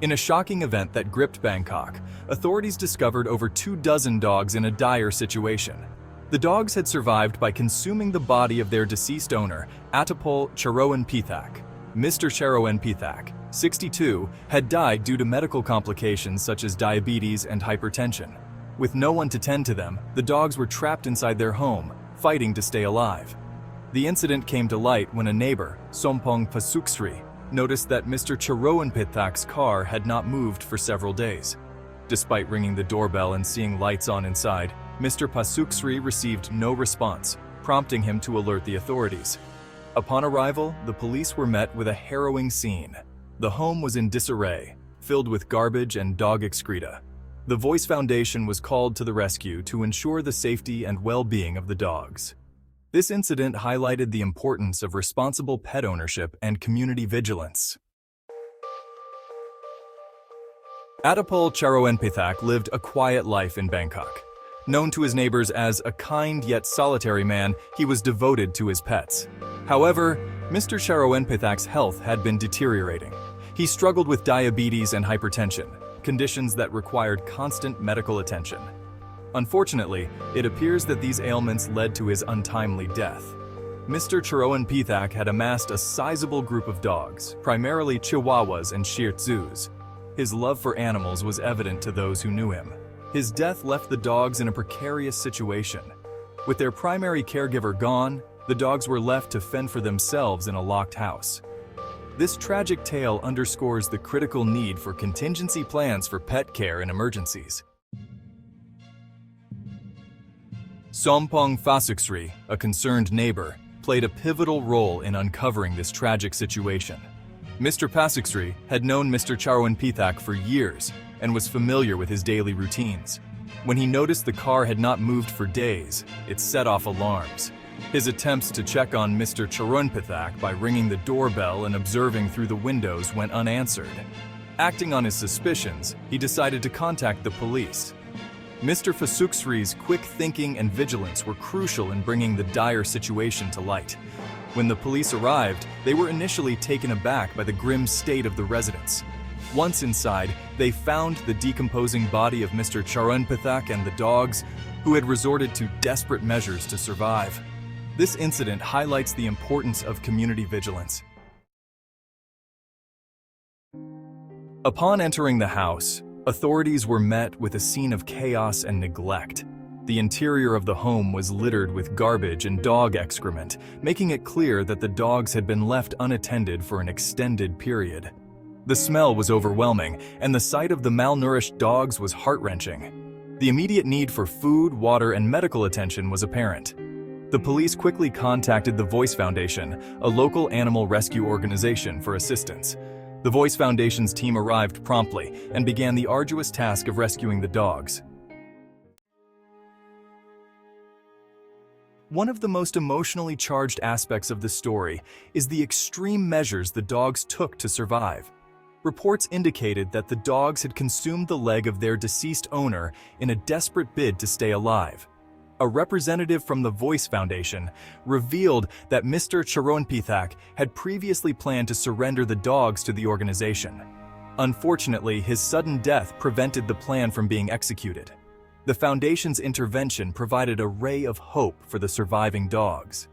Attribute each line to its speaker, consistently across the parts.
Speaker 1: In a shocking event that gripped Bangkok, authorities discovered over 24 dogs in a dire situation. The dogs had survived by consuming the body of their deceased owner, Attapol Charoenpithak. Mr. Charoenpithak, 62, had died due to medical complications such as diabetes and hypertension. With no one to tend to them, the dogs were trapped inside their home, fighting to stay alive. The incident came to light when a neighbor, Sompong Pasuksri, noticed that Mr. Charoenpithak's car had not moved for several days. Despite ringing the doorbell and seeing lights on inside, Mr. Pasuksri received no response, prompting him to alert the authorities. Upon arrival, the police were met with a harrowing scene. The home was in disarray, filled with garbage and dog excreta. The Voice Foundation was called to the rescue to ensure the safety and well-being of the dogs. This incident highlighted the importance of responsible pet ownership and community vigilance. Attapol Charoenpithak lived a quiet life in Bangkok. Known to his neighbors as a kind yet solitary man, he was devoted to his pets. However, Mr. Charoenpithak's health had been deteriorating. He struggled with diabetes and hypertension, conditions that required constant medical attention. Unfortunately, it appears that these ailments led to his untimely death. Mr. Charoenpithak had amassed a sizable group of dogs, primarily Chihuahuas and Shih Tzus. His love for animals was evident to those who knew him. His death left the dogs in a precarious situation. With their primary caregiver gone, the dogs were left to fend for themselves in a locked house. This tragic tale underscores the critical need for contingency plans for pet care in emergencies. Sompong Pasuksri, a concerned neighbor, played a pivotal role in uncovering this tragic situation. Mr. Pasuksri had known Mr. Charoenpithak for years and was familiar with his daily routines. When he noticed the car had not moved for days, it set off alarms. His attempts to check on Mr. Charoenpithak by ringing the doorbell and observing through the windows went unanswered. Acting on his suspicions, he decided to contact the police. Mr. Pasuksri's quick thinking and vigilance were crucial in bringing the dire situation to light. When the police arrived, they were initially taken aback by the grim state of the residence. Once inside, they found the decomposing body of Mr. Charoenpithak and the dogs, who had resorted to desperate measures to survive. This incident highlights the importance of community vigilance. Upon entering the house, authorities were met with a scene of chaos and neglect. The interior of the home was littered with garbage and dog excrement, making it clear that the dogs had been left unattended for an extended period. The smell was overwhelming, and the sight of the malnourished dogs was heart-wrenching. The immediate need for food, water, and medical attention was apparent. The police quickly contacted the Voice Foundation, a local animal rescue organization, for assistance. The Voice Foundation's team arrived promptly and began the arduous task of rescuing the dogs. One of the most emotionally charged aspects of the story is the extreme measures the dogs took to survive. Reports indicated that the dogs had consumed the leg of their deceased owner in a desperate bid to stay alive. A representative from the Voice Foundation revealed that Mr. Charoenpithak had previously planned to surrender the dogs to the organization. Unfortunately, his sudden death prevented the plan from being executed. The Foundation's intervention provided a ray of hope for the surviving dogs.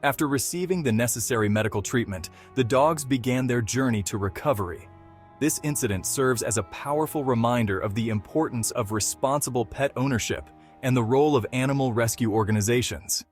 Speaker 1: After receiving the necessary medical treatment, the dogs began their journey to recovery. This incident serves as a powerful reminder of the importance of responsible pet ownership and the role of animal rescue organizations.